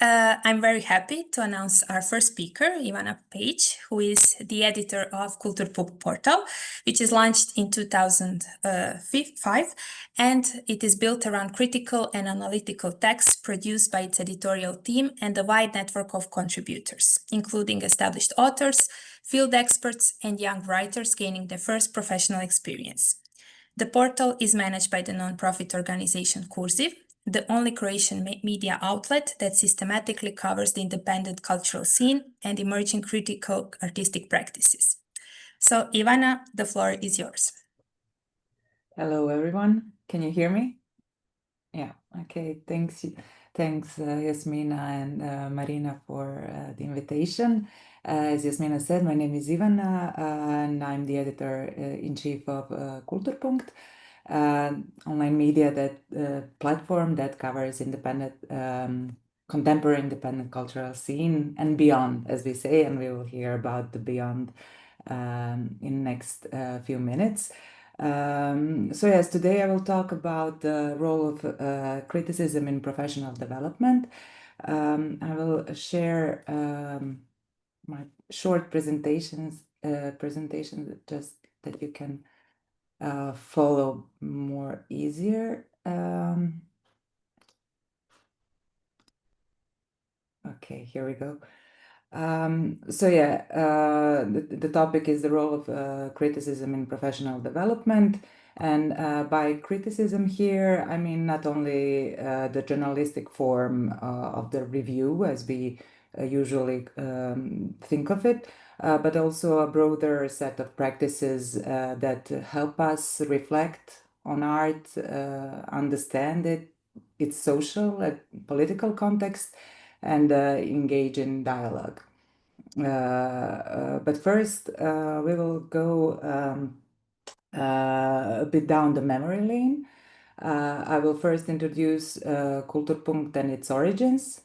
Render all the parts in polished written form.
I'm very happy to announce our first speaker, Ivana Page, who is the editor of Culture Club portal, which is launched in 2005, and it is built around critical and analytical texts produced by its editorial team and a wide network of contributors, including established authors, field experts, and young writers gaining their first professional experience. The portal is managed by the non-profit organization Kurziv, the only Croatian media outlet that systematically covers the independent cultural scene and emerging critical artistic practices. So, Ivana, the floor is yours. Hello, everyone. Can you hear me? Yeah, okay. Thanks, Yasmina and Marina for the invitation. As Yasmina said, my name is Ivana, and I'm the editor-in-chief of Kulturpunkt, online media platform that covers independent, contemporary independent cultural scene and beyond, as we say, and we will hear about the beyond in next few minutes. So yes, today I will talk about the role of criticism in professional development. I will share my short presentations just that you can follow more easier. Okay, here we go. So yeah, the topic is the role of criticism in professional development. And by criticism here, I mean not only the journalistic form of the review as we usually think of it, but also a broader set of practices that help us reflect on art, understand its social and political context, and engage in dialogue. But first, we will go a bit down the memory lane. I will first introduce Kulturpunkt and its origins.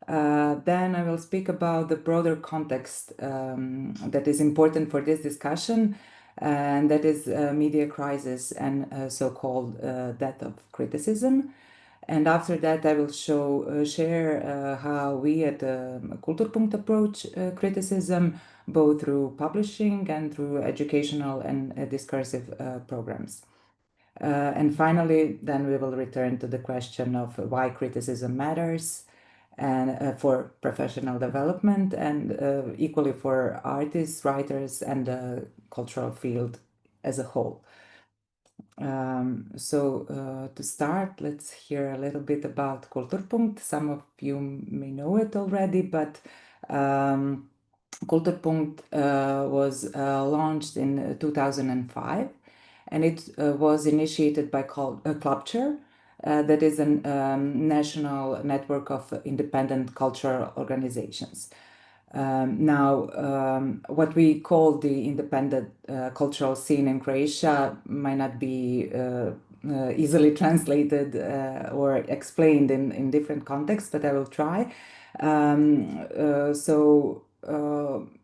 Then I will speak about the broader context that is important for this discussion, and that is media crisis and so-called death of criticism. And after that, I will share how we at Kulturpunkt approach criticism, both through publishing and through educational and discursive programs. And finally, then we will return to the question of why criticism matters and for professional development and equally for artists, writers, and the cultural field as a whole. To start, let's hear a little bit about Kulturpunkt. Some of you may know it already, but Kulturpunkt was launched in 2005, and it was initiated by Culture, that is a national network of independent cultural organizations. What we call the independent cultural scene in Croatia might not be easily translated or explained in different contexts, but I will try.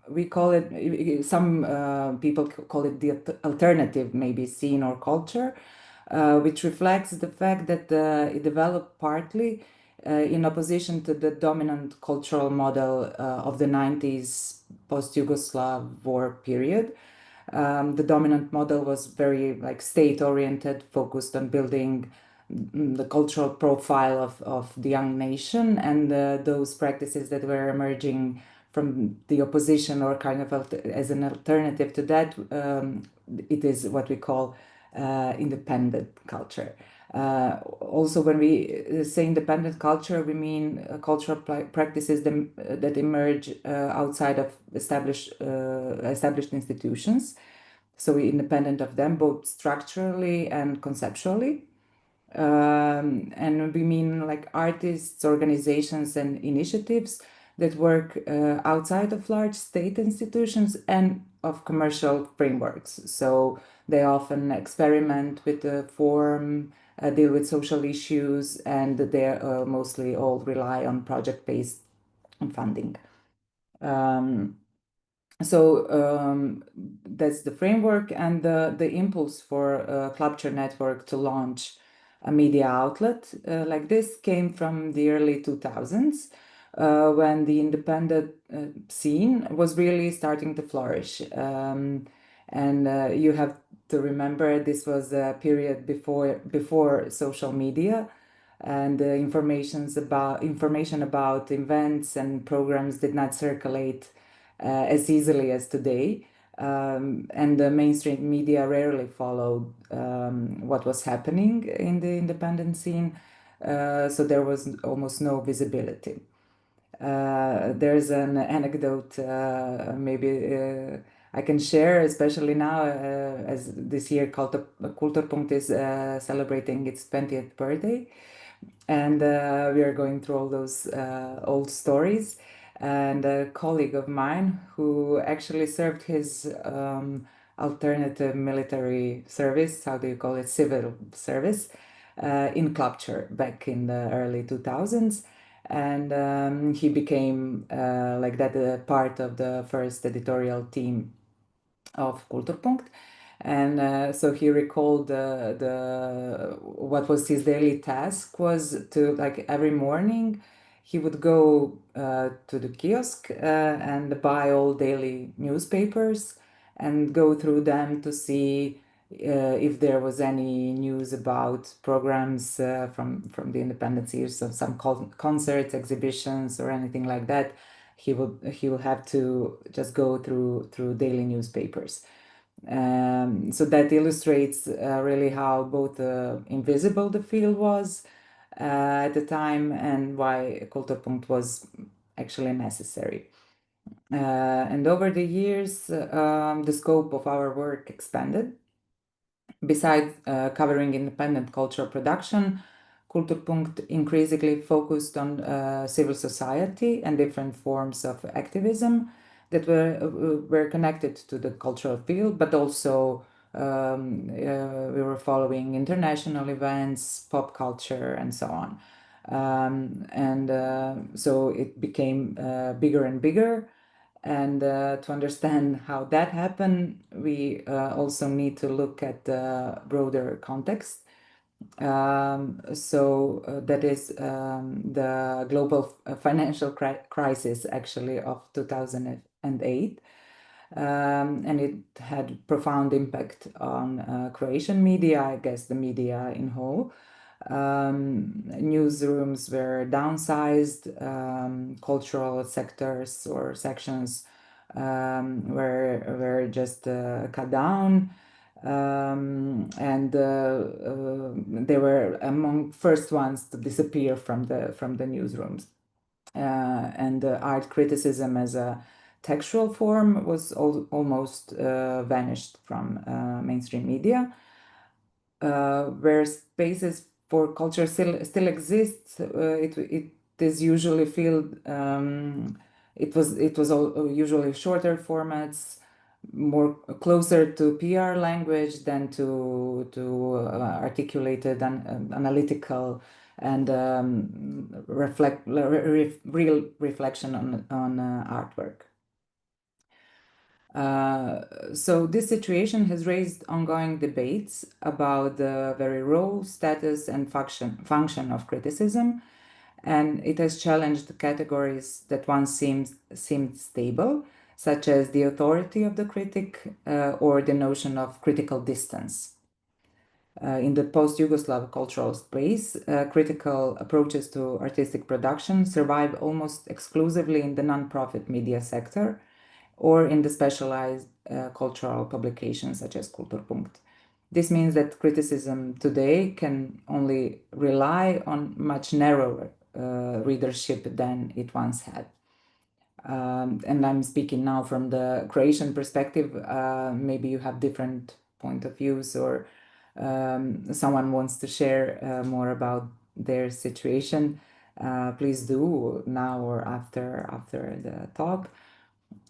We call it, some people call it the alternative, maybe scene or culture, which reflects the fact that it developed partly in opposition to the dominant cultural model of the 90s post-Yugoslav war period. The dominant model was very state-oriented, focused on building the cultural profile of the young nation, and those practices that were emerging from the opposition or kind of as an alternative to that, it is what we call independent culture. Also, when we say independent culture, we mean cultural practices that emerge outside of established institutions. So we're independent of them, both structurally and conceptually. And we mean like artists, organizations, and initiatives that work outside of large state institutions and of commercial frameworks. So they often experiment with the form, deal with social issues, and they mostly all rely on project-based funding. That's the framework, and the impulse for Culture Network to launch a media outlet like this came from the early 2000s, when the independent scene was really starting to flourish. And you have to remember this was a period before social media, and information about events and programs did not circulate as easily as today. And the mainstream media rarely followed what was happening in the independent scene, so there was almost no visibility. There's an anecdote maybe I can share, especially now as this year Culturpunkt is celebrating its 20th birthday, and we are going through all those old stories. And a colleague of mine who actually served his alternative military service, how do you call it, civil service, in Culture back in the early 2000s. And he became like that part of the first editorial team of Kulturpunkt. And so he recalled the what was his daily task was to, like, every morning he would go to the kiosk and buy all daily newspapers and go through them to see if there was any news about programs from the independent years, so some concerts, exhibitions, or anything like that. He will have to just go through daily newspapers. So that illustrates really how both invisible the field was at the time, and why Kulturpunkt was actually necessary. And over the years, the scope of our work expanded. Besides covering independent cultural production, Kulturpunkt increasingly focused on civil society and different forms of activism that were connected to the cultural field, but also we were following international events, pop culture, and so on. So it became bigger and bigger. And to understand how that happened, we also need to look at the broader context. That is the global financial crisis, actually, of 2008. And it had profound impact on Croatian media, I guess the media in whole. Newsrooms were downsized, cultural sectors or sections were just cut down, and they were among first ones to disappear from the newsrooms. And art criticism as a textual form was almost vanished from mainstream media. Where spaces for culture still exists, it is usually filled. It was usually shorter formats, more closer to PR language than to articulated and analytical and real reflection on artwork. So this situation has raised ongoing debates about the very role, status, and function of criticism, and it has challenged the categories that once seemed stable, such as the authority of the critic or the notion of critical distance. In the post-Yugoslav cultural space, critical approaches to artistic production survive almost exclusively in the non-profit media sector, or in the specialized cultural publications such as Kulturpunkt. This means that criticism today can only rely on much narrower readership than it once had. And I'm speaking now from the Croatian perspective. Maybe you have different point of views, or someone wants to share more about their situation. Please do now or after the talk.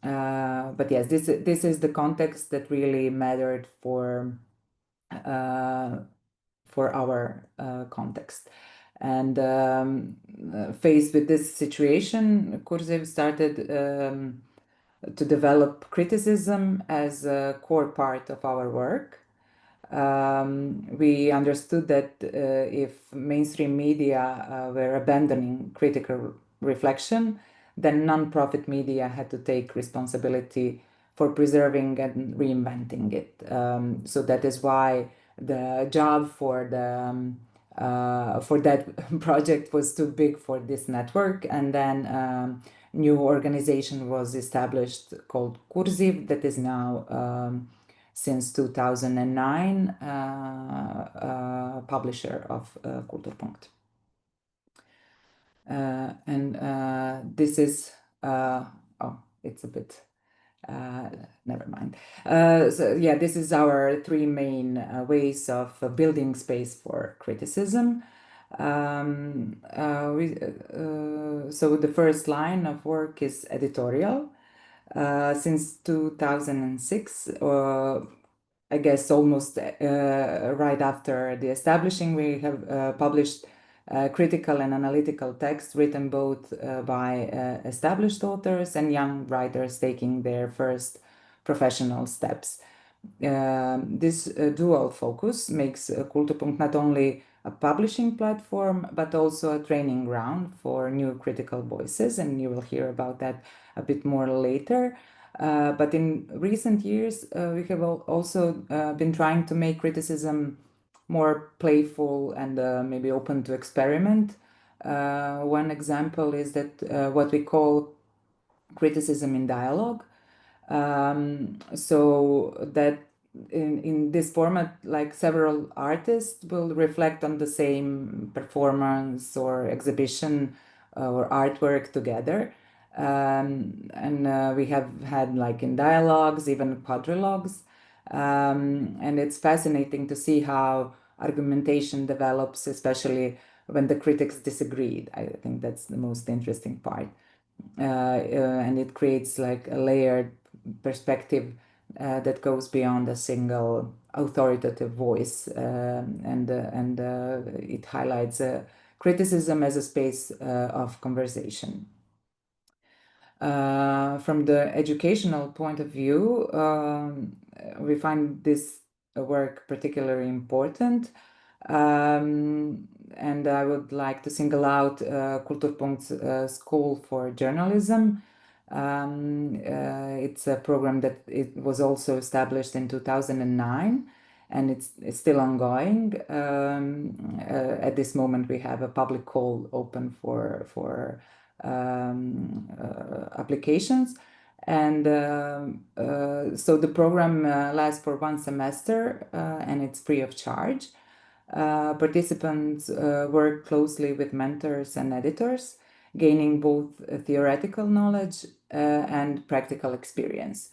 But yes, this is the context that really mattered for our context. And faced with this situation, Kurziv started to develop criticism as a core part of our work. We understood that if mainstream media were abandoning critical reflection, then non-profit media had to take responsibility for preserving and reinventing it. So that is why the job for that project was too big for this network, and then new organization was established called Kurziv, that is now since 2009 publisher of Kulturpunkt. And this is it's a bit never mind. So yeah, this is our three main ways of building space for criticism. So the first line of work is editorial. Since 2006, I guess almost right after the establishing, we have published critical and analytical texts written both by established authors and young writers taking their first professional steps. This dual focus makes Kulturpunkt not only a publishing platform, but also a training ground for new critical voices, and you will hear about that a bit more later. But in recent years, we have also been trying to make criticism more playful and maybe open to experiment. One example is that what we call criticism in dialogue. So that in this format, like several artists will reflect on the same performance or exhibition or artwork together. And we have had like in dialogues, even quadrilogues. And it's fascinating to see how argumentation develops, especially when the critics disagreed. I think that's the most interesting part. And it creates like a layered perspective that goes beyond a single authoritative voice, and it highlights criticism as a space of conversation. From the educational point of view, we find this work particularly important. And I would like to single out Kulturpunkt's School for Journalism. It's a program that it was also established in 2009, and it's still ongoing. At this moment, we have a public call open for applications. And so the program lasts for one semester, and it's free of charge. Participants work closely with mentors and editors, gaining both theoretical knowledge and practical experience.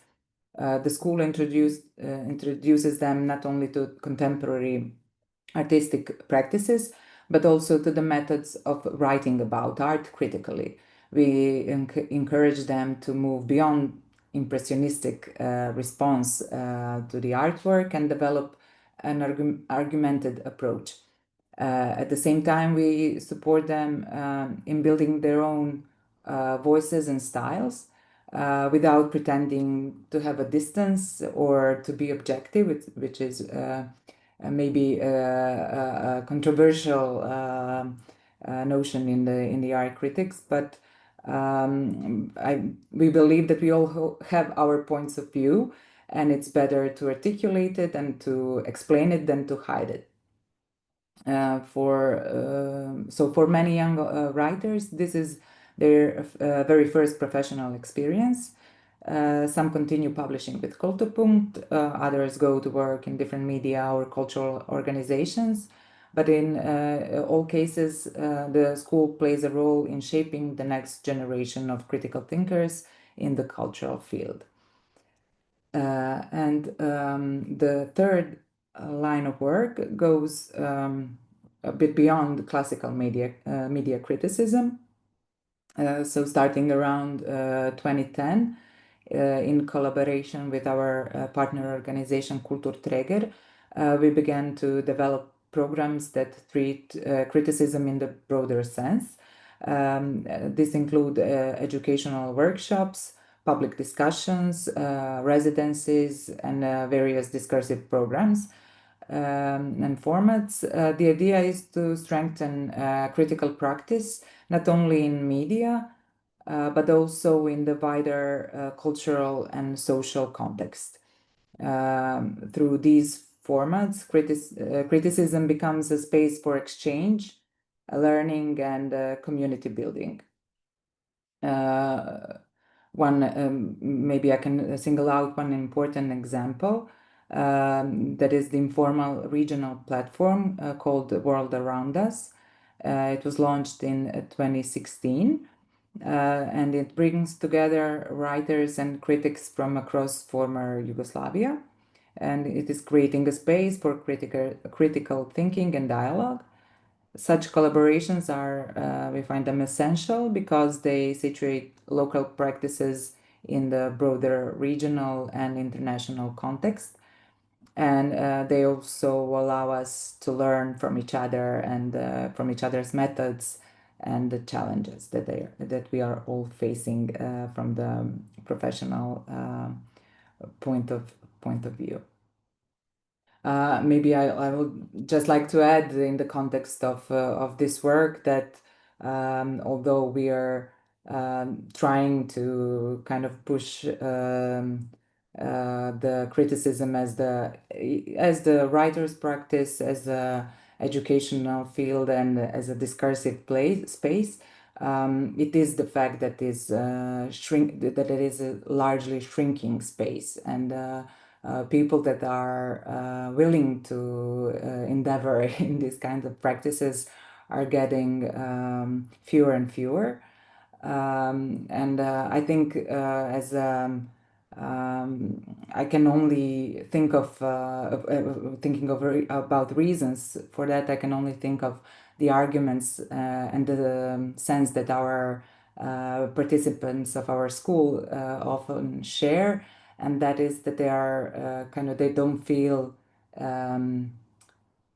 The school introduces them not only to contemporary artistic practices, but also to the methods of writing about art critically. We encourage them to move beyond impressionistic response to the artwork and develop an argumented approach. At the same time, we support them in building their own voices and styles without pretending to have a distance or to be objective, which is maybe a controversial notion in the art critics, but we believe that we all have our points of view, and it's better to articulate it and to explain it than to hide it. So for many young writers, this is their very first professional experience. Some continue publishing with Kulturpunkt, others go to work in different media or cultural organizations. But in all cases, the school plays a role in shaping the next generation of critical thinkers in the cultural field. And the third line of work goes a bit beyond classical media criticism. So starting around 2010, in collaboration with our partner organization Kulturträger, we began to develop programs that treat criticism in the broader sense. This include educational workshops, public discussions, residencies, and various discursive programs and formats. The idea is to strengthen critical practice not only in media, but also in the wider cultural and social context. Through these formats, criticism becomes a space for exchange, learning, and community building. Maybe I can single out one important example, that is the informal regional platform called World Around Us. It was launched in 2016, and it brings together writers and critics from across former Yugoslavia, and it is creating a space for critical thinking and dialogue. Such collaborations are, we find them essential because they situate local practices in the broader regional and international context. And they also allow us to learn from each other and from each other's methods and the challenges that we are all facing from the professional point of view. Maybe I would just like to add in the context of this work that although we are trying to kind of push the criticism as the writer's practice, as a educational field, and as a discursive space, it is the fact that that it is a largely shrinking space, and people that are willing to endeavor in these kinds of practices are getting fewer and fewer. And I think as I can only think thinking about reasons for that. I can only think of the arguments and the sense that our participants of our school often share, and that is that they are they don't feel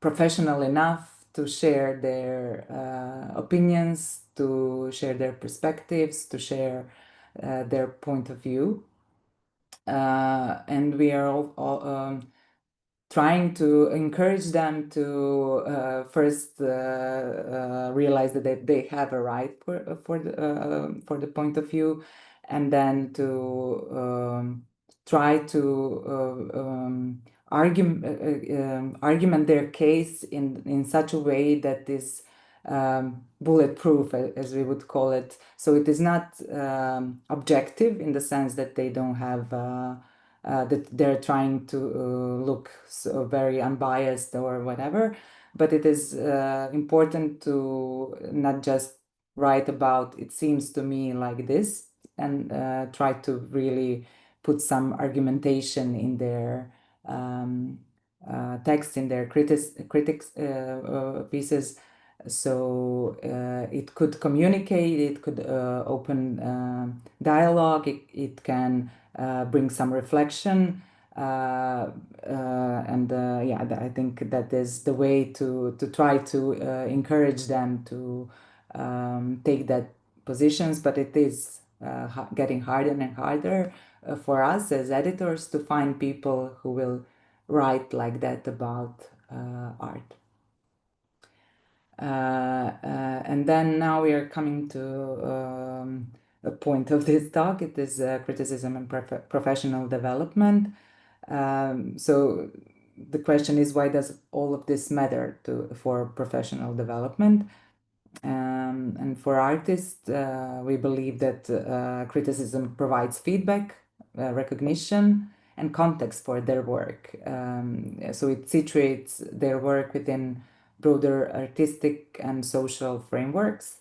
professional enough to share their opinions, to share their perspectives, to share their point of view. And we are all trying to encourage them to first realize that they have a right for the point of view, and then to try to argument their case in such a way that is bulletproof, as we would call it. So it is not objective in the sense that they don't have that they're trying to look so very unbiased or whatever, but it is important to not just write about "it seems to me like this" and try to really put some argumentation in their text, in their critics pieces. So it could communicate, it could open dialogue, it can bring some reflection, and yeah, I think that is the way to try to encourage them to take that positions. But it is getting harder and harder for us as editors to find people who will write like that about art. And then now we are coming to a point of this talk. It is criticism and professional development. So the question is, why does all of this matter for professional development? And for artists, we believe that criticism provides feedback, recognition, and context for their work. So it situates their work within broader artistic and social frameworks,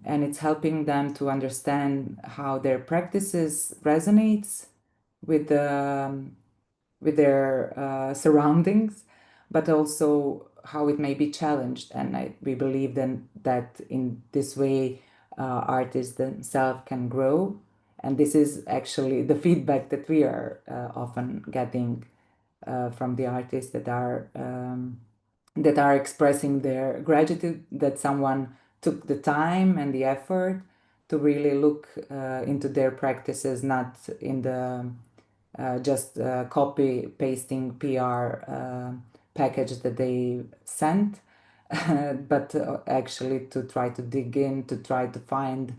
and it's helping them to understand how their practices resonates with with their surroundings, but also how it may be challenged. And we believe then that in this way, artists themselves can grow. And this is actually the feedback that we are often getting from the artists that are expressing their gratitude that someone took the time and the effort to really look into their practices, not in the just copy pasting PR package that they sent, but actually to try to dig in, to try to find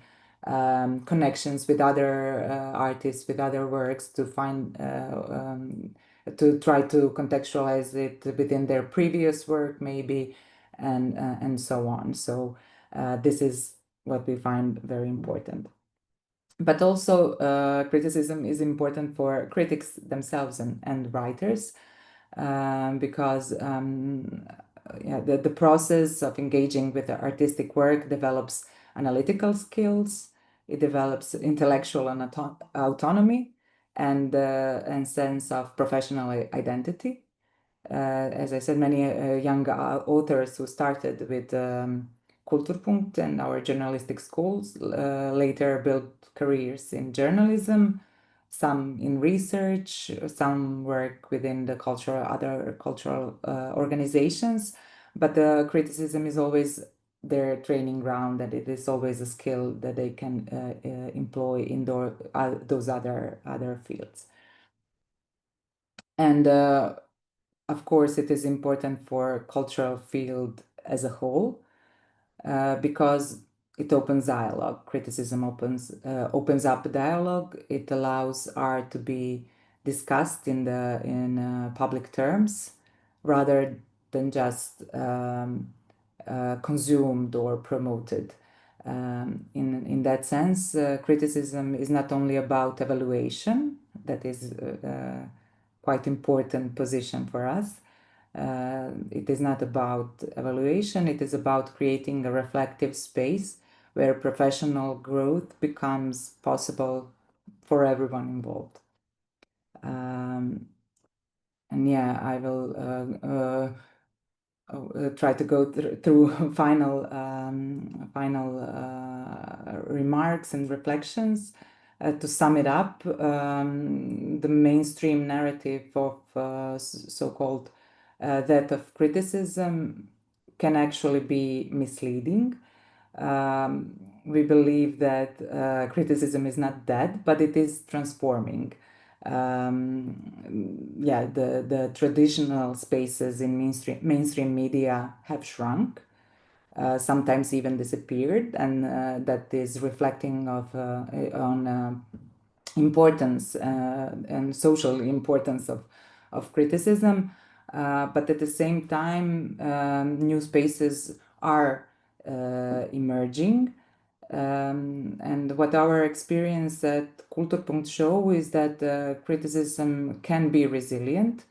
connections with other artists, with other works, to find to try to contextualize it within their previous work, maybe, and so on. So this is what we find very important. But also, criticism is important for critics themselves and writers, because yeah, the process of engaging with the artistic work develops analytical skills, it develops intellectual and autonomy, and sense of professional identity. As I said, many young authors who started with Kulturpunkt and our journalistic schools later built careers in journalism, some in research, some work within the other cultural organizations. But the criticism is always their training ground, that it is always a skill that they can employ in those other fields. And of course, it is important for cultural field as a whole, because it opens dialogue. Criticism opens up dialogue. It allows art to be discussed in public terms, rather than just consumed or promoted. In that sense, criticism is not only about evaluation, that is quite important position for us. It is not about evaluation, it is about creating a reflective space where professional growth becomes possible for everyone involved. And yeah, I will try to go through final remarks and reflections. To sum it up, the mainstream narrative of so-called that of criticism can actually be misleading. We believe that criticism is not dead, but it is transforming. Yeah, the traditional spaces in mainstream media have shrunk, sometimes even disappeared, and that is reflecting on importance and social importance of criticism. But at the same time, new spaces are emerging. And what our experience at Kulturpunkt show is that criticism can be resilient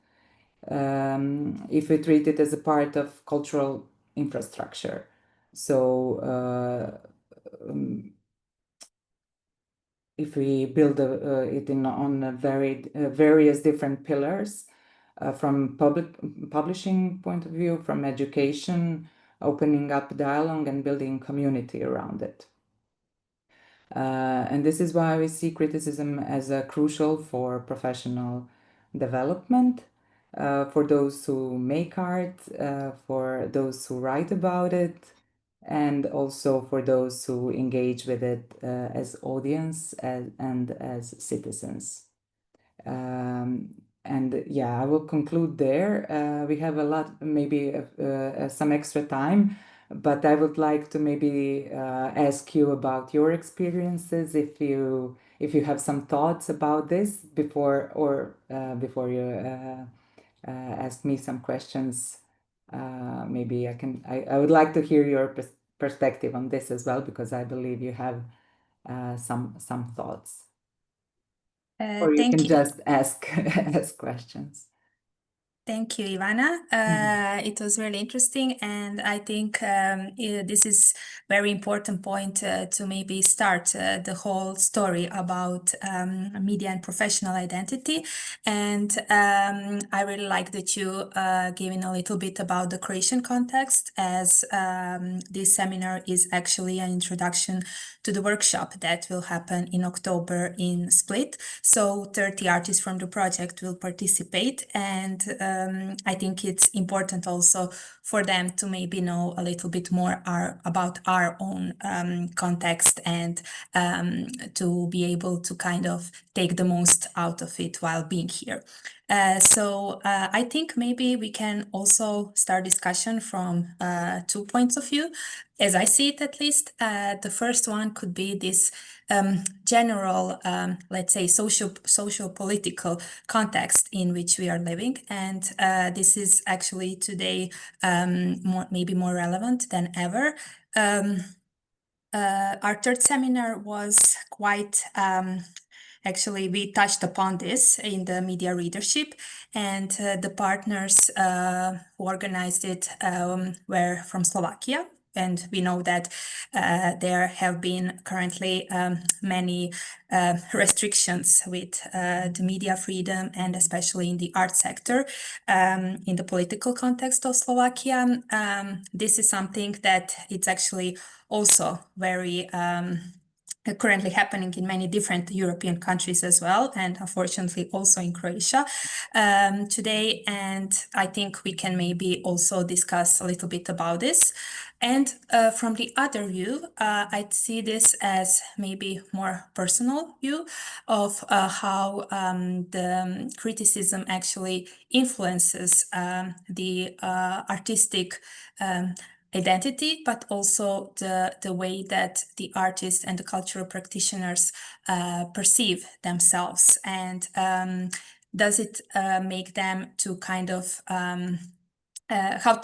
if we treat it as a part of cultural infrastructure. So if we build it on various different pillars, from publishing point of view, from education, opening up dialogue and building community around it. And this is why we see criticism as crucial for professional development, for those who make art, for those who write about it, and also for those who engage with it as audience and as citizens. And yeah, I will conclude there. We have a lot, maybe some extra time, but I would like to maybe ask you about your experiences, if you have some thoughts about this before you ask me some questions. Maybe I would like to hear your perspective on this as well, because I believe you have some thoughts. Or you can Thank you. just ask ask questions. Thank you, Ivana. It was really interesting, and I think this is very important point to maybe start the whole story about media and professional identity. And I really like that you given a little bit about the Croatian context, as this seminar is actually an introduction to the workshop that will happen in October in Split. So 30 artists from the project will participate, and I think it's important also for them to maybe know a little bit more about our own context, and to be able to kind of take the most out of it while being here. So I think maybe we can also start discussion from 2 points of view, as I see it at least. The first one could be this general, let's say, social political context in which we are living, and this is actually today maybe more relevant than ever. Our third seminar was quite actually, we touched upon this in the media readership, and the partners who organized it were from Slovakia. And we know that there have been currently many restrictions with the media freedom, and especially in the art sector, in the political context of Slovakia. This is something that it's actually also very currently happening in many different European countries as well, and unfortunately also in Croatia today. And I think we can maybe also discuss a little bit about this. And from the other view, I'd see this as maybe more personal view of how the criticism actually influences the artistic identity, but also the way that the artists and the cultural practitioners perceive themselves, and does it make them to kind of how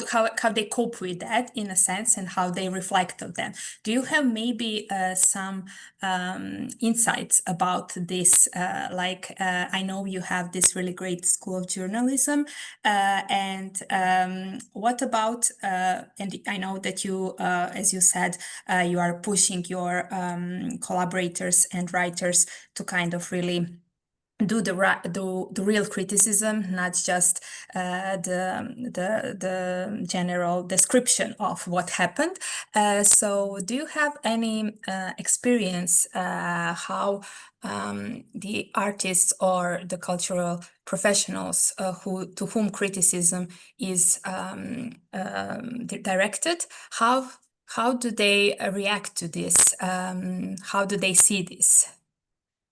they cope with that, in a sense, and how they reflect on them. Do you have maybe some insights about this? I know you have this really great school of journalism, and what about? And I know that you, as you said, you are pushing your collaborators and writers to kind of really do the real criticism, not just the general description of what happened. So do you have any experience how the artists or the cultural professionals to whom criticism is directed, how do they react to this? How do they see this?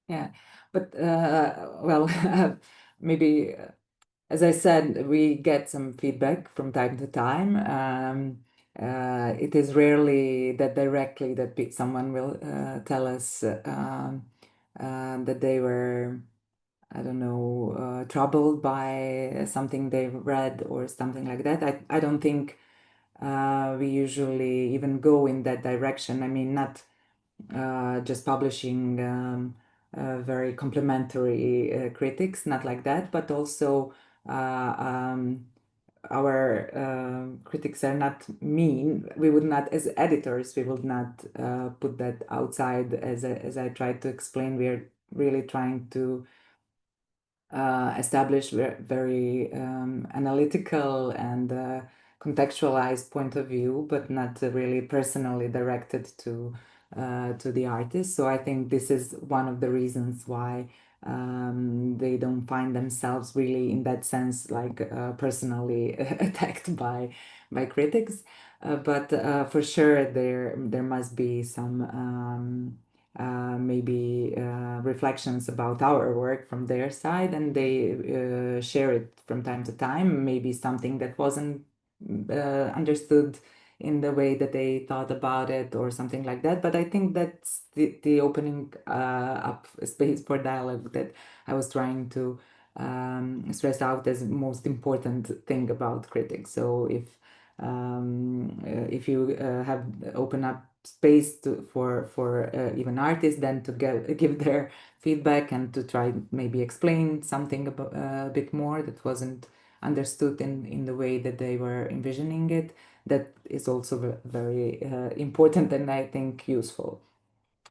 Yeah, but well, maybe as I said, we get some feedback from time to time. It is rarely that directly that someone will tell us that they were, I don't know, troubled by something they've read or something like that. I don't think we usually even go in that direction. I mean, not just publishing very complimentary critics, not like that, but also our critics are not mean. We would not, as editors, we would not put that outside. As I tried to explain, we are really trying to establish very analytical and contextualized point of view, but not really personally directed to the artist. So I think this is one of the reasons why they don't find themselves really, in that sense, like personally attacked by critics. But for sure, there must be some. Maybe reflections about our work from their side, and they share it from time to time. Maybe something that wasn't understood in the way that they thought about it, or something like that. But I think that's the opening up space for dialogue that I was trying to stress out as most important thing about critics. So if you have open up space for even artists, then to give their feedback and to try maybe explain something about, a bit more that wasn't understood in the way that they were envisioning it, that is also very important, and I think useful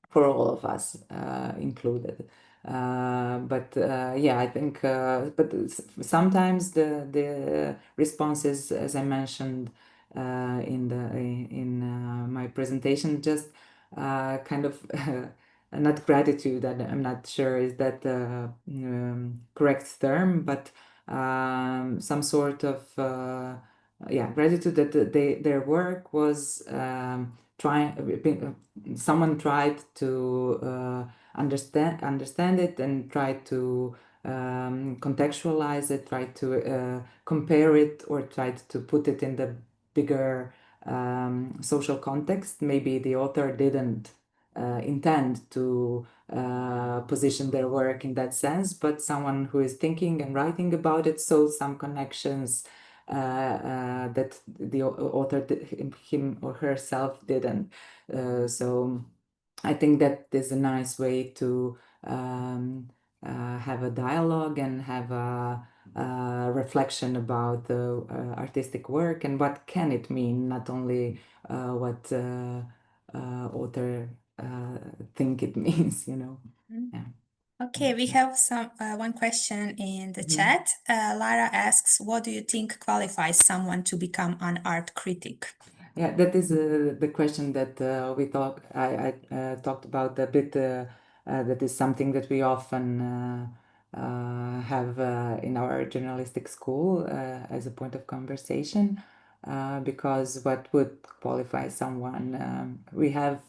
for all of us, included. But yeah, I think, but sometimes the responses, as I mentioned in my presentation, just kind of not gratitude. I'm not sure is that the correct term, but some sort of gratitude that their work was someone tried to understand it and tried to contextualize it, tried to compare it, or tried to put it in the bigger social context. Maybe the author didn't intend to position their work in that sense, but someone who is thinking and writing about it saw some connections that the author, him or herself, didn't. So I think that is a nice way to have a dialogue and have a reflection about the artistic work and what can it mean, not only what author think it means, you know. Yeah. Okay, we have one question in the chat. Lara asks, what do you think qualifies someone to become an art critic? Yeah, that is the question that I talked about a bit. That is something that we often have in our journalistic school as a point of conversation, because what would qualify someone? We have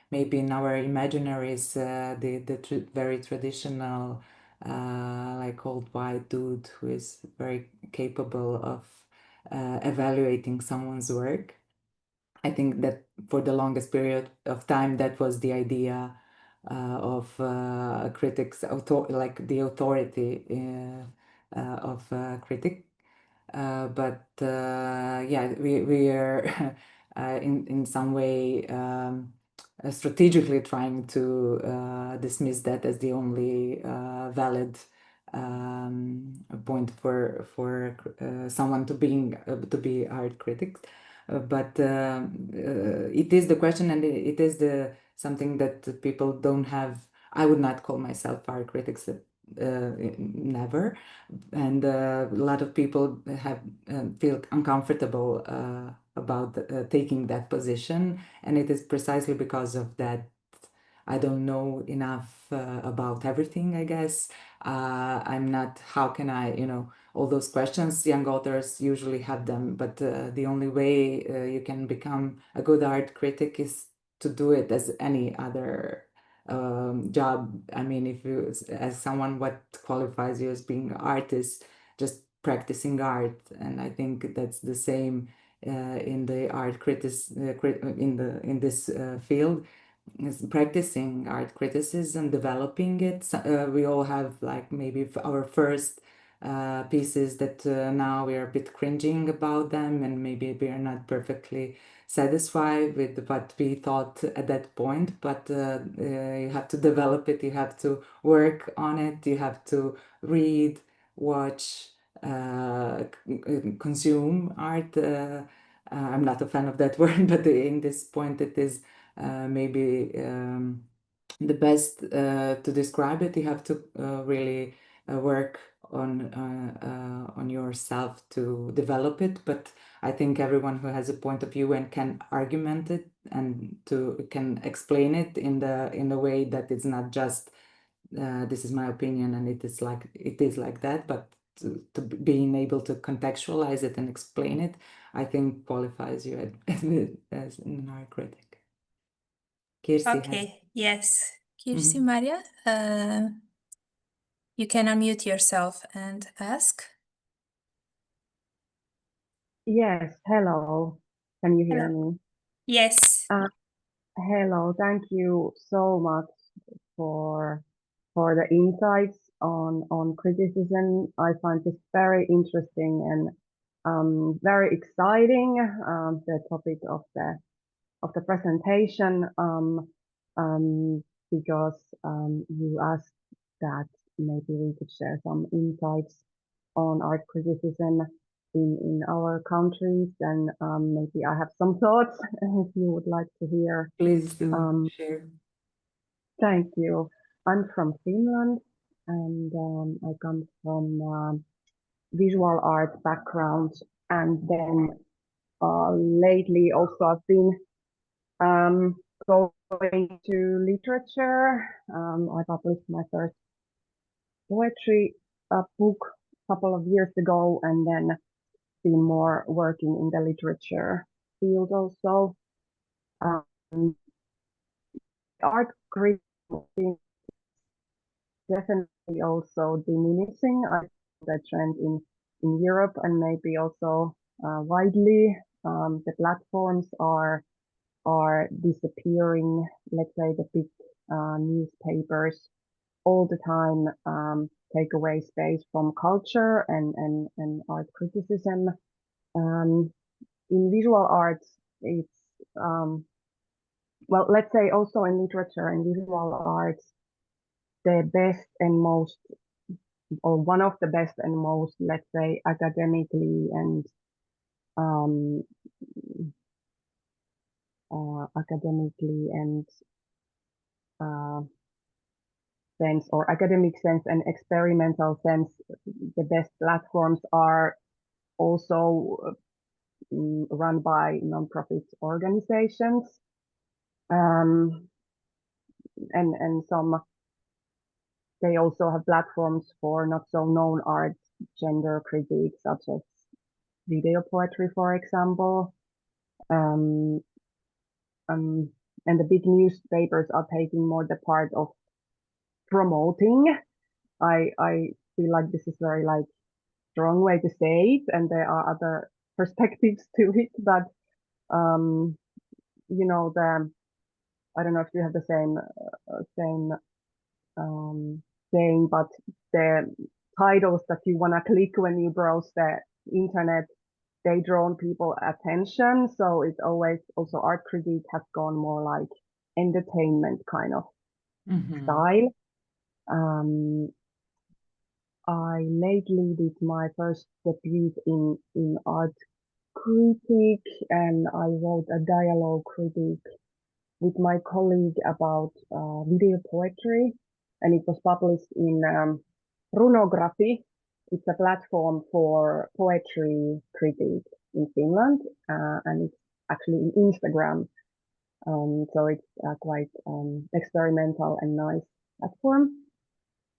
maybe in our imaginaries the very traditional, like old white dude who is very capable of evaluating someone's work. I think that for the longest period of time, that was the idea of critics, like the authority of critic. Yeah, we are in some way strategically trying to dismiss that as the only valid point for someone to be art critic. But it is the question, and it is the something that people don't have. I would not call myself art critics, never, and a lot of people have feel uncomfortable about taking that position, and it is precisely because of that. I don't know enough about everything, I guess. I'm not, how can I, all those questions, young authors usually have them, but the only way you can become a good art critic is to do it as any other job. I mean, if you, as someone, what qualifies you as being an artist, just practicing art. And I think that's the same in the art in this field, is practicing art criticism, developing it. We all have like maybe our first pieces that now we are a bit cringing about them, and maybe we are not perfectly satisfied with what we thought at that point, but you have to develop it, you have to work on it, you have to read, watch, consume art. I'm not a fan of that word, but in this point it is maybe the best to describe it. You have to really work on yourself to develop it. But I think everyone who has a point of view and can argument it and can explain it in the way that it's not just this is my opinion and it is like that, but to being able to contextualize it and explain it, I think qualifies you as an art critic. Kirsi Okay, yes. Kirsi, Mhm. Maria, you can unmute yourself and ask. Yes, hello. Can you hear me? Yes. Hello, thank you so much for the insights on criticism. I find this very interesting and very exciting. The topic of the presentation, because you asked that maybe we could share some insights on art criticism in our countries, and maybe I have some thoughts if you would like to hear. Please do share. Thank you. I'm from Finland, and I come from visual art background, and then lately also I've been going to literature. I published my first poetry book couple of years ago, and then been more working in the literature field also. Art criticism definitely also diminishing. I see the trend in Europe and maybe also widely. The platforms are disappearing. Let's say the big newspapers all the time take away space from culture and art criticism. In visual arts, it's well, let's say also in literature and visual arts, the best and most, or one of the best and most, let's say, academically and um, academically and uh, sense or academic sense and experimental sense, the best platforms are also run by non-profit organizations, and some they also have platforms for not so known art gender critiques, such as video poetry, for example. Um, um, and the big newspapers are taking more the part of promoting. I feel like this is very like strong way to say it, and there are other perspectives to it, but you know, I don't know if you have the same saying, but the titles that you want to click when you browse the internet, they draw people attention. So it's always also art critique has gone more like entertainment kind of style. I lately did my first debut in art critique, and I wrote a dialogue critique with my colleague about video poetry, and it was published in Runography. It's a platform for poetry critique in Finland, and it's actually in Instagram. So it's quite experimental and nice platform.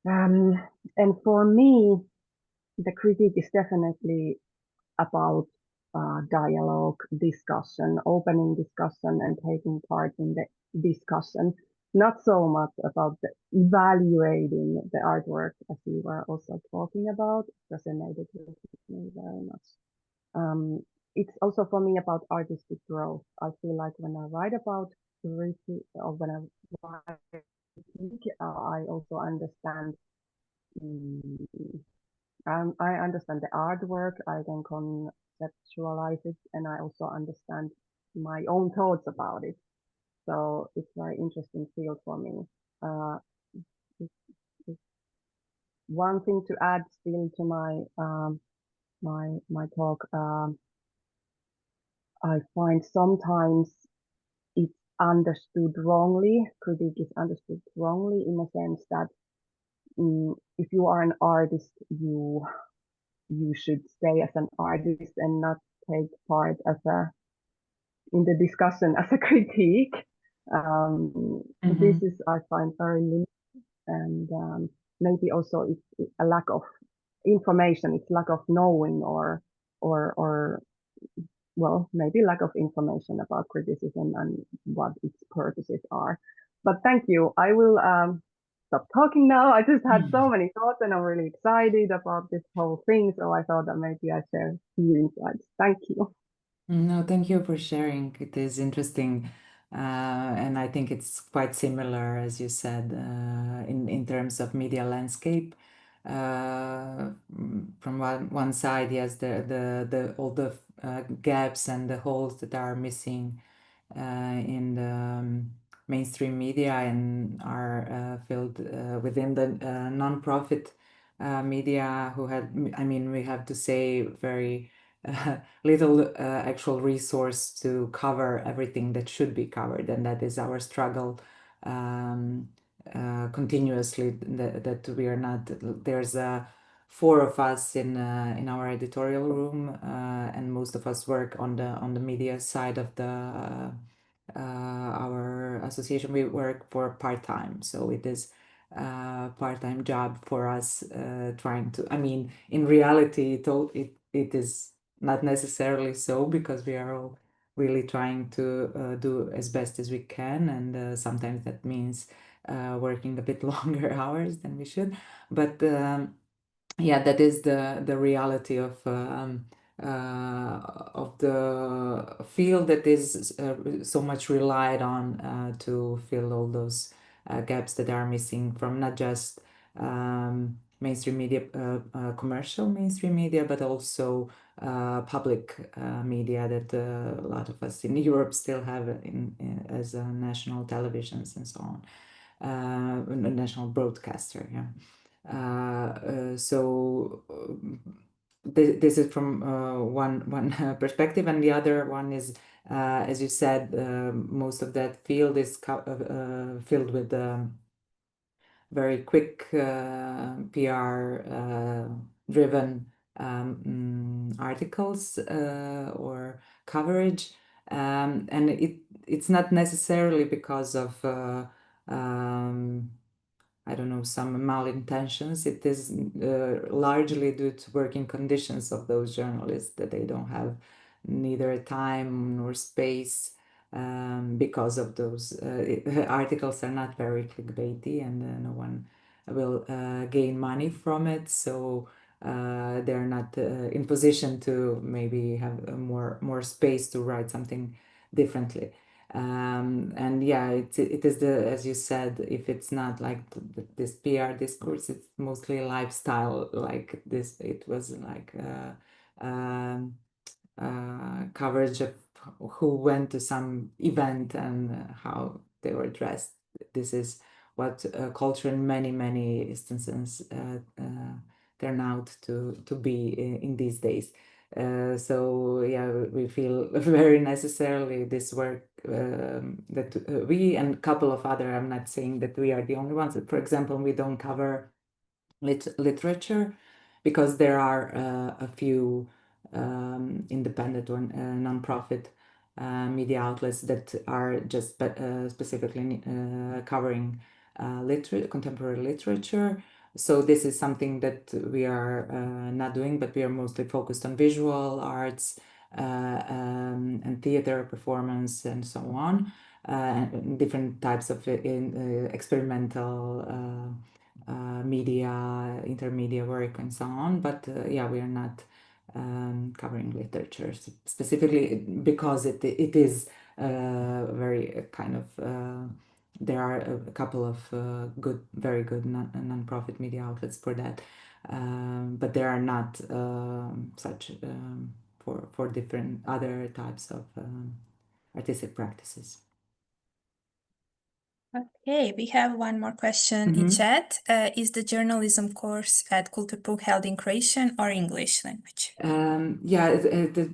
And for me, the critique is definitely about dialogue, discussion, opening discussion, and taking part in the discussion. Not so much about the evaluating the artwork, as you were also talking about. It resonated with me very much. It's also for me about artistic growth. I feel like when I write about critique, or when I write critique, I also understand. I understand the artwork. I can conceptualize it, and I also understand my own thoughts about it. So it's a very interesting field for me. It's one thing to add still to my talk. I find sometimes it's understood wrongly. Critique is understood wrongly in a sense that if you are an artist, you should stay as an artist and not take part in the discussion as a critique. This is, I find, very limited, and maybe also it's a lack of information. It's lack of knowing, or well, maybe lack of information about criticism and what its purposes are. But thank you. I will stop talking now. I just had so many thoughts, and I'm really excited about this whole thing. So I thought that maybe I share a few insights. Thank you. No, thank you for sharing. It is interesting. And I think it's quite similar, as you said, in terms of media landscape. From one side, yes, the all the gaps and the holes that are missing in the mainstream media and are filled within the non-profit media, who had, I mean, we have to say, very little actual resource to cover everything that should be covered, and that is our struggle continuously. That we are not. There's four of us in our editorial room, and most of us work on the media side of the our association. We work for part-time, so it is part-time job for us, trying to, I mean, in reality, it is not necessarily so, because we are all really trying to do as best as we can, and sometimes that means working a bit longer hours than we should. But yeah, that is the reality of the field that is so much relied on to fill all those gaps that are missing from not just mainstream media, commercial mainstream media, but also public media that a lot of us in Europe still have as national televisions and so on, a national broadcaster. Yeah. So this is from one perspective, and the other one is, as you said, most of that field is filled with very quick PR driven articles or coverage, and it's not necessarily because of I don't know, some malintentions. It is largely due to working conditions of those journalists, that they don't have neither time nor space, because of those articles are not very clickbaity, and no one will gain money from it. So they're not in position to maybe have more space to write something differently. And yeah, it is as you said, if it's not like this PR discourse, it's mostly lifestyle like this. It was like coverage of who went to some event and how they were dressed. This is what culture in many instances turn out to be in these days. So yeah, we feel very necessarily this work that we and a couple of other, I'm not saying that we are the only ones. For example, we don't cover literature, because there are a few independent or non-profit media outlets that are just specifically covering contemporary literature. So this is something that we are not doing, but we are mostly focused on visual arts and theater performance and so on, and different types of experimental media, intermedia work, and so on. But yeah, we are not covering literature specifically, because it is very kind of. There are a couple of very good non-profit media outlets for that, but there are not such for different other types of artistic practices. Okay, we have one more question in chat. Is the journalism course at Culture Club held in Croatian or English language? Yeah,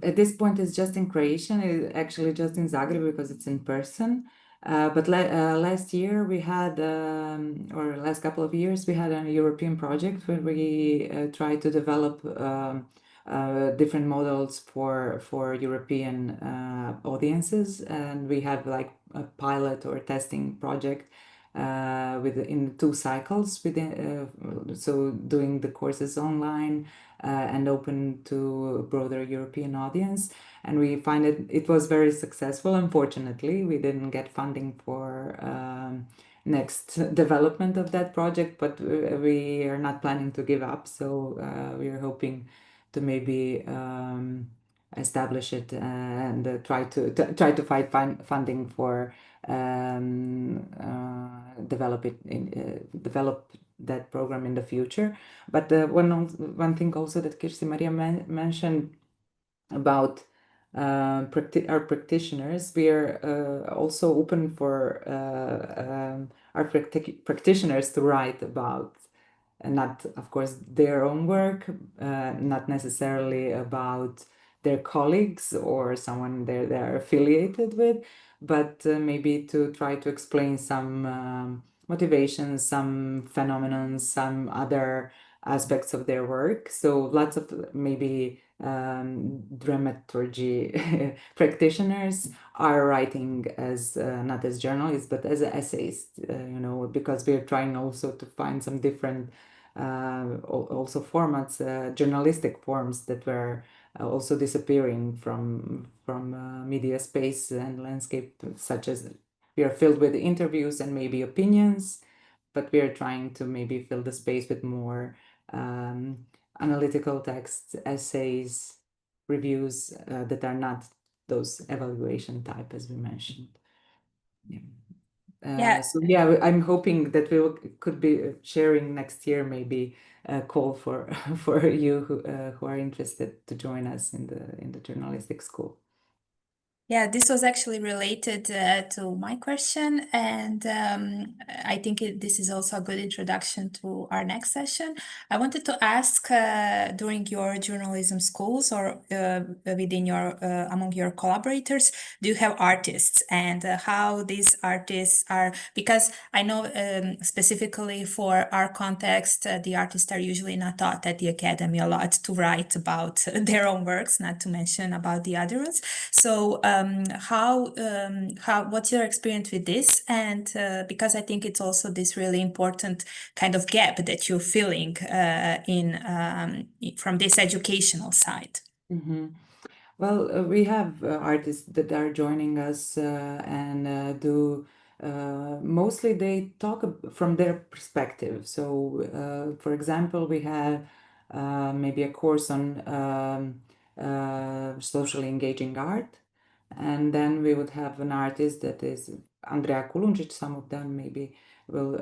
at this point it's just in Croatian. It's actually just in Zagreb because it's in person. But last year we had, or last couple of years, we had a European project where we tried to develop different models for European audiences, and we have like a pilot or testing project in 2 cycles within, so doing the courses online and open to a broader European audience. And we find it was very successful. Unfortunately, we didn't get funding for next development of that project, but we are not planning to give up. So we are hoping to maybe establish it and try to find funding for develop that program in the future. But one thing also that Kirsi Maria mentioned about our practitioners, we are also open for our practitioners to write about, not of course their own work, not necessarily about their colleagues or someone they're affiliated with, but maybe to try to explain some motivations, some phenomenon, some other aspects of their work. So lots of maybe dramaturgy practitioners are writing as not as journalists but as essayists, because we're trying also to find some different also formats, journalistic forms that were also disappearing from media space and landscape, such as we are filled with interviews and maybe opinions, but we are trying to maybe fill the space with more analytical texts, essays, reviews that are not those evaluation type as we mentioned. So yeah, I'm hoping that we could be sharing next year maybe a call for for you who are interested to join us in the journalistic school. Yeah, this was actually related to my question, and I think this is also a good introduction to our next session. I wanted to ask during your journalism schools or within your among your collaborators, do you have artists, and how these artists are? Because I know specifically for our context, the artists are usually not taught at the academy a lot to write about their own works, not to mention about the others. So what's your experience with this? And because I think it's also this really important kind of gap that you're filling from this educational side. Mm-hmm. Well, we have artists that are joining us and do mostly they talk from their perspective. So, for example, we have maybe a course on socially engaging art, and then we would have an artist that is Andrea Kulunčić. Some of them maybe will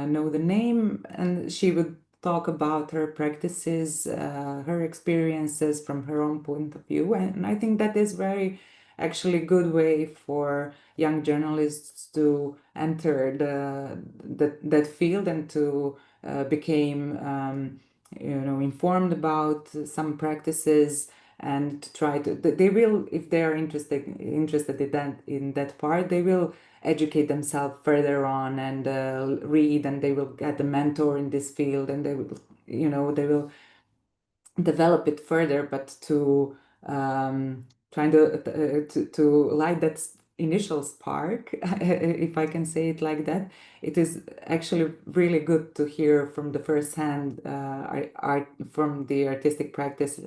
know the name, and she would talk about her practices, her experiences from her own point of view. And I think that is very actually good way for young journalists to enter that field and to become informed about some practices, and to try to, they will, if they are interested in that part, they will educate themselves further on and read, and they will get a mentor in this field, and they will develop it further. But to trying to light that initial spark, if I can say it like that, it is actually really good to hear from the first hand art from the artistic practice.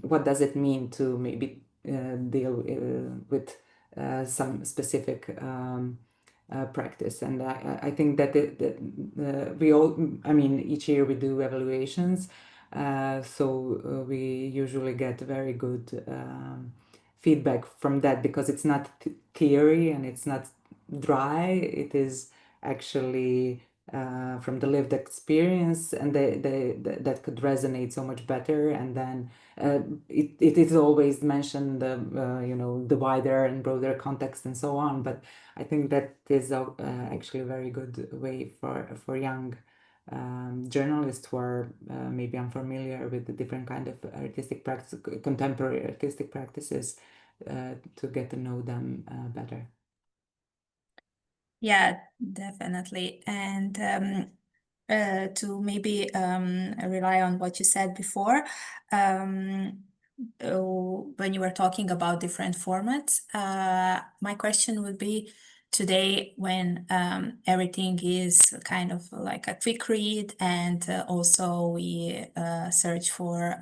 What does it mean to maybe deal with some specific practice? And I think that we all, I mean, each year we do evaluations, so we usually get very good feedback from that, because it's not theory and it's not dry. It is actually from the lived experience, and that could resonate so much better. And then it is always mentioned the wider and broader context and so on. But I think that is actually a very good way for young journalists who are maybe unfamiliar with the different kind of artistic practice, contemporary artistic practices, to get to know them better. Yeah, definitely. And to maybe rely on what you said before, when you were talking about different formats, my question would be, today when everything is kind of like a quick read, and also we search for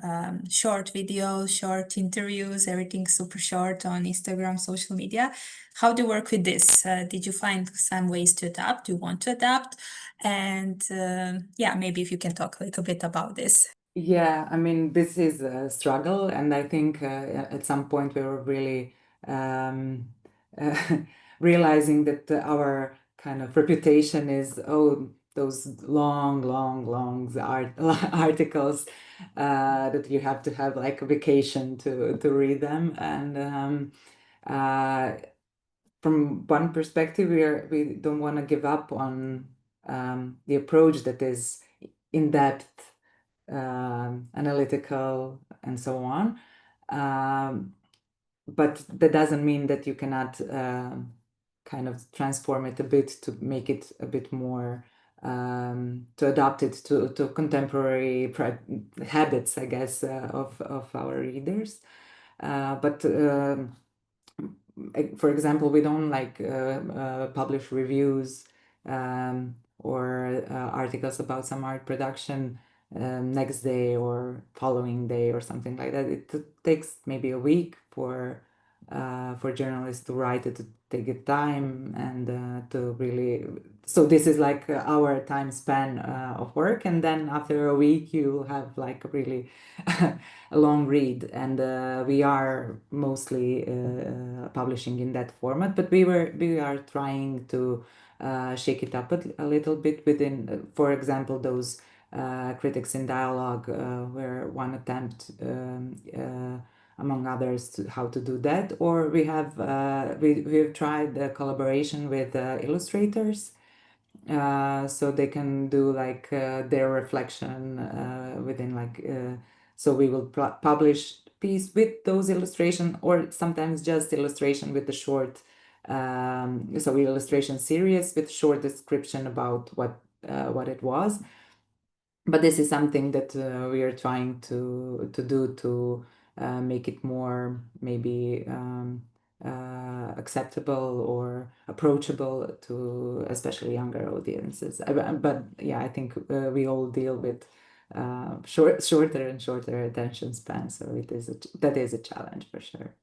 short videos, short interviews, everything super short on Instagram, social media. How do you work with this? Did you find some ways to adapt? Do you want to adapt? And yeah, maybe if you can talk a little bit about this. Yeah, I mean, this is a struggle, and I think at some point we were really realizing that our kind of reputation is, those long articles that you have to have like a vacation to read them. And from one perspective, we don't want to give up on the approach that is in depth, analytical, and so on. But that doesn't mean that you cannot kind of transform it a bit to make it a bit more adapt it to contemporary habits, I guess, of our readers. But for example, we don't publish reviews or articles about some art production next day or following day or something like that. It takes maybe a week for journalists to write it, to take a time and to really. So this is like our time span of work, and then after a week you have like a really a long read, and we are mostly publishing in that format. But we are trying to shake it up a little bit within, for example, those critics in dialogue, where one attempt. Among others, to how to do that, or we have we've tried the collaboration with illustrators, so they can do like their reflection within so we will publish piece with those illustration, or sometimes just illustration with the short so illustration series with short description about what it was. But this is something that we are trying to do to make it more maybe acceptable or approachable to especially younger audiences. But yeah, I think we all deal with shorter and shorter attention span, so that is a challenge for sure.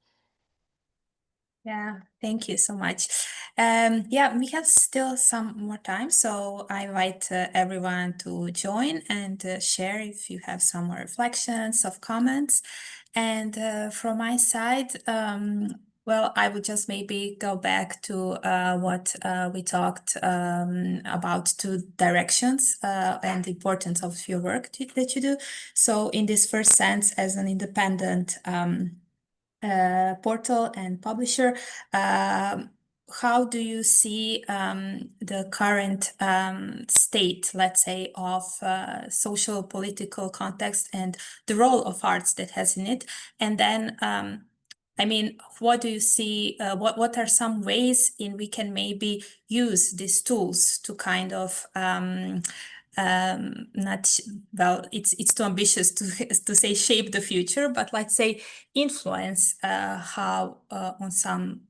Yeah, thank you so much. Yeah, we have still some more time, so I invite everyone to join and share if you have some more reflections or comments. And from my side, well, I would just maybe go back to what we talked about, two directions and the importance of your work that you do. So in this first sense, as an independent portal and publisher, how do you see the current state, let's say, of social political context and the role of arts that has in it? And then, I mean, what do you see, what are some ways in we can maybe use these tools to kind of not, well, it's too ambitious to say shape the future, but let's say influence how on some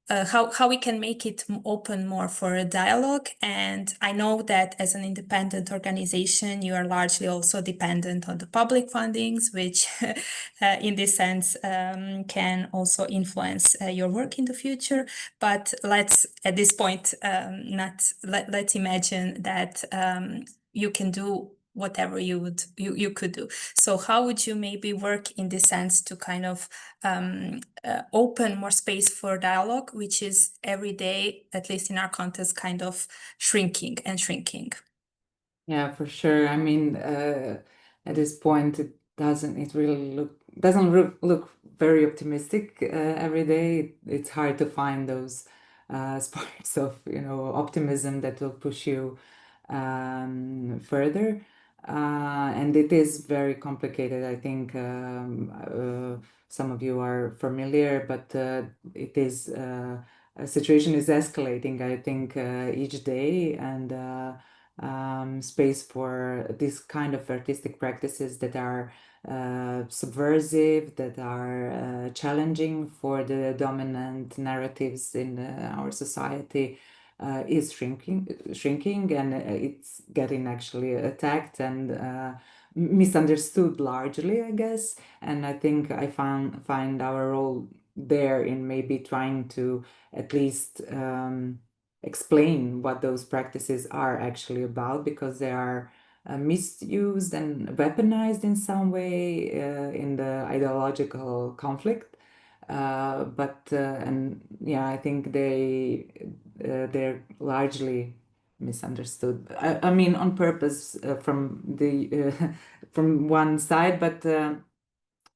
how we can make it open more for a dialogue. And I know that as an independent organization, you are largely also dependent on the public fundings, which in this sense can also influence your work in the future. But let's, at this point, let's imagine that you can do whatever you could do. So how would you maybe work in this sense to kind of open more space for dialogue, which is every day, at least in our context, kind of shrinking and shrinking? Yeah, for sure. I mean, at this point, it really doesn't look very optimistic every day. It's hard to find those sparks of optimism that will push you further. And it is very complicated. I think some of you are familiar, but it is a situation is escalating, I think, each day, and space for this kind of artistic practices that are subversive, that are challenging for the dominant narratives in our society is shrinking, and it's getting actually attacked and misunderstood largely, I guess. And I think I find our role there in maybe trying to at least explain what those practices are actually about, because they are misused and weaponized in some way in the ideological conflict. And yeah, I think they're largely misunderstood. I mean, on purpose from the from one side, but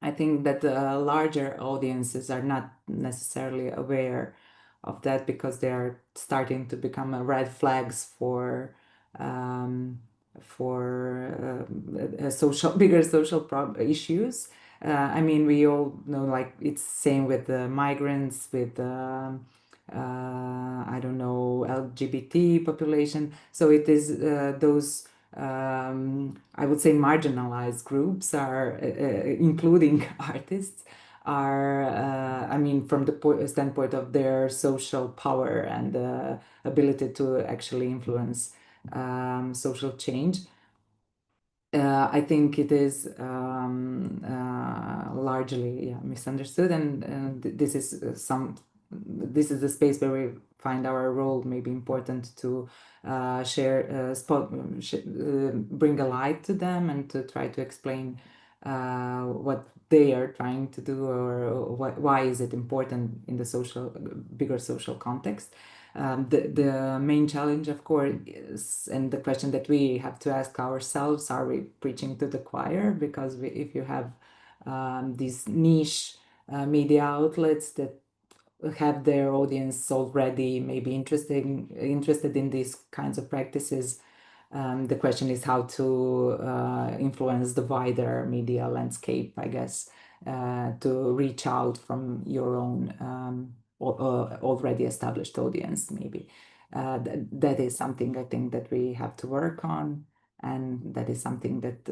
I think that larger audiences are not necessarily aware of that, because they are starting to become red flags for bigger social issues. I mean, we all know, like, it's same with the migrants, with I don't know, LGBT population. So it is those I would say marginalized groups are including artists are I mean from the standpoint of their social power and ability to actually influence social change. I think it is largely misunderstood, and this is this is the space where we find our role maybe important to bring a light to them and to try to explain what they are trying to do, or why is it important in the bigger social context. The main challenge, of course, is, and the question that we have to ask ourselves, are we preaching to the choir? Because if you have these niche media outlets that have their audience already maybe interested in these kinds of practices, the question is how to influence the wider media landscape, I guess, to reach out from your own already established audience, maybe. That is something I think that we have to work on, and that is something that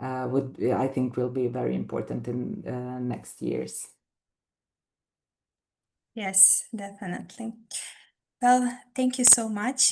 I think will be very important in next years. Yes, definitely. Well, thank you so much.